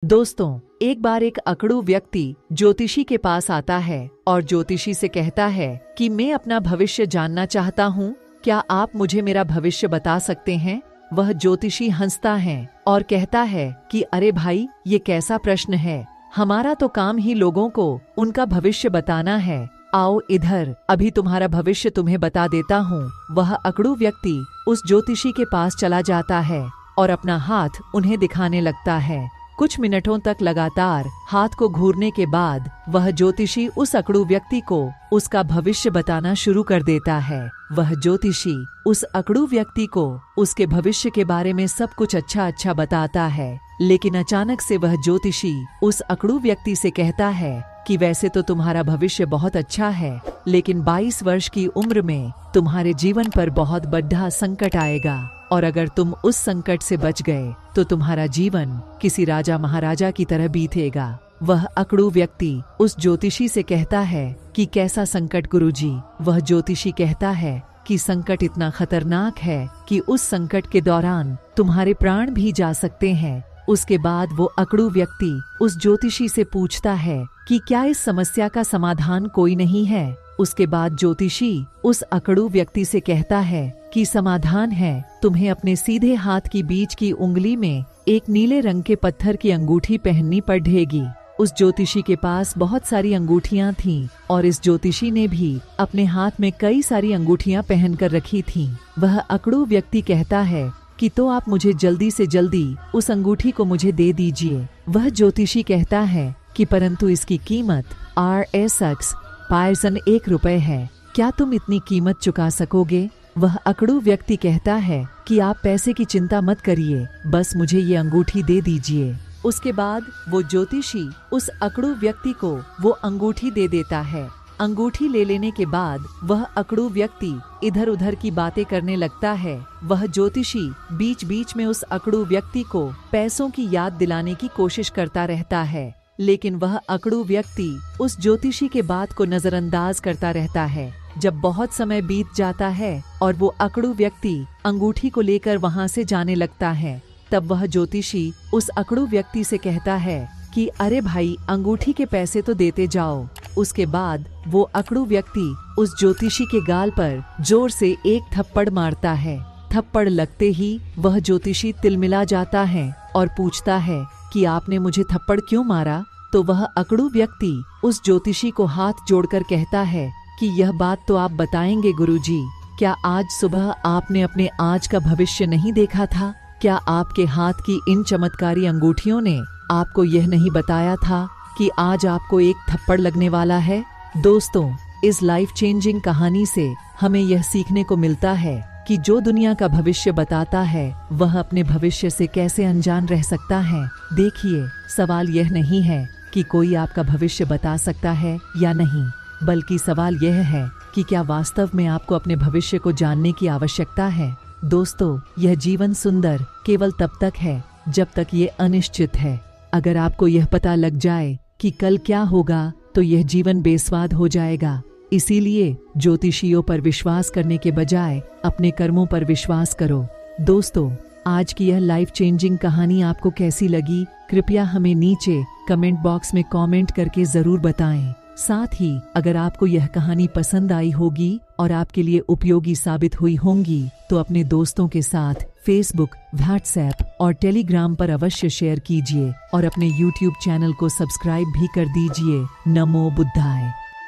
दोस्तों, एक बार एक अकड़ू व्यक्ति ज्योतिषी के पास आता है और ज्योतिषी से कहता है कि मैं अपना भविष्य जानना चाहता हूँ, क्या आप मुझे मेरा भविष्य बता सकते हैं? वह ज्योतिषी हंसता है और कहता है कि अरे भाई, ये कैसा प्रश्न है, हमारा तो काम ही लोगों को उनका भविष्य बताना है। आओ इधर, अभी तुम्हारा भविष्य तुम्हें बता देता हूँ। वह अकड़ू व्यक्ति उस ज्योतिषी के पास चला जाता है और अपना हाथ उन्हें दिखाने लगता है। कुछ मिनटों तक लगातार हाथ को घूरने के बाद वह ज्योतिषी उस अकड़ू व्यक्ति को उसका भविष्य बताना शुरू कर देता है। वह ज्योतिषी उस अकड़ू व्यक्ति को उसके भविष्य के बारे में सब कुछ अच्छा बताता है, लेकिन अचानक से वह ज्योतिषी उस अकड़ू व्यक्ति से कहता है कि वैसे तो तुम्हारा भविष्य बहुत अच्छा है, लेकिन 22 वर्ष की उम्र में तुम्हारे जीवन पर बहुत बड़ा संकट आएगा और अगर तुम उस संकट से बच गए तो तुम्हारा जीवन किसी राजा महाराजा की तरह बीतेगा। वह अकड़ू व्यक्ति उस ज्योतिषी से कहता है कि कैसा संकट गुरुजी? वह ज्योतिषी कहता है कि संकट इतना खतरनाक है कि उस संकट के दौरान तुम्हारे प्राण भी जा सकते हैं। उसके बाद वो अकड़ू व्यक्ति उस ज्योतिषी से पूछता है कि क्या इस समस्या का समाधान कोई नहीं है? उसके बाद ज्योतिषी उस अकड़ू व्यक्ति से कहता है कि समाधान है, तुम्हें अपने सीधे हाथ की बीच की उंगली में एक नीले रंग के पत्थर की अंगूठी पहननी पड़ेगी। उस ज्योतिषी के पास बहुत सारी अंगूठियां थीं और इस ज्योतिषी ने भी अपने हाथ में कई सारी अंगूठियां पहन कर रखी थीं। वह अकड़ू व्यक्ति कहता है कि तो आप मुझे जल्दी से जल्दी उस अंगूठी को मुझे दे दीजिए। वह ज्योतिषी कहता है कि परंतु इसकी कीमत RSX 1 रुपए है, क्या तुम इतनी कीमत चुका सकोगे? वह अकड़ू व्यक्ति कहता है कि आप पैसे की चिंता मत करिए, बस मुझे ये अंगूठी दे दीजिए। उसके बाद वो ज्योतिषी उस अकड़ू व्यक्ति को वो अंगूठी दे देता है। अंगूठी ले लेने के बाद वह अकड़ू व्यक्ति इधर उधर की बातें करने लगता है। वह ज्योतिषी बीच बीच में उस अकड़ू व्यक्ति को पैसों की याद दिलाने की कोशिश करता रहता है, लेकिन वह अकड़ू व्यक्ति उस ज्योतिषी के बात को नजरअंदाज करता रहता है। जब बहुत समय बीत जाता है और वो अकड़ू व्यक्ति अंगूठी को लेकर वहां से जाने लगता है, तब वह ज्योतिषी उस अकड़ू व्यक्ति से कहता है कि अरे भाई, अंगूठी के पैसे तो देते जाओ। उसके बाद वो अकड़ू व्यक्ति उस ज्योतिषी के गाल पर जोर से एक थप्पड़ मारता है। थप्पड़ लगते ही वह ज्योतिषी तिलमिला जाता है और पूछता है कि आपने मुझे थप्पड़ क्यों मारा? तो वह अकड़ू व्यक्ति उस ज्योतिषी को हाथ जोड़कर कहता है कि यह बात तो आप बताएंगे गुरुजी, क्या आज सुबह आपने अपने आज का भविष्य नहीं देखा था? क्या आपके हाथ की इन चमत्कारी अंगूठियों ने आपको यह नहीं बताया था कि आज आपको एक थप्पड़ लगने वाला है? दोस्तों, इस लाइफ चेंजिंग कहानी से हमें यह सीखने को मिलता है कि जो दुनिया का भविष्य बताता है वह अपने भविष्य से कैसे अनजान रह सकता है। देखिए, सवाल यह नहीं है कि कोई आपका भविष्य बता सकता है या नहीं, बल्कि सवाल यह है कि क्या वास्तव में आपको अपने भविष्य को जानने की आवश्यकता है। दोस्तों, यह जीवन सुंदर केवल तब तक है जब तक ये अनिश्चित है। अगर आपको यह पता लग जाए कि कल क्या होगा तो यह जीवन बेस्वाद हो जाएगा। इसीलिए ज्योतिषियों पर विश्वास करने के बजाय अपने कर्मों पर विश्वास करो। दोस्तों, आज की यह लाइफ चेंजिंग कहानी आपको कैसी लगी? कृपया हमें नीचे कमेंट बॉक्स में कमेंट करके जरूर बताएं। साथ ही अगर आपको यह कहानी पसंद आई होगी और आपके लिए उपयोगी साबित हुई होंगी तो अपने दोस्तों के साथ फेसबुक, व्हाट्सएप और टेलीग्राम पर अवश्य शेयर कीजिए और अपने YouTube चैनल को सब्सक्राइब भी कर दीजिए। नमो बुद्धाय।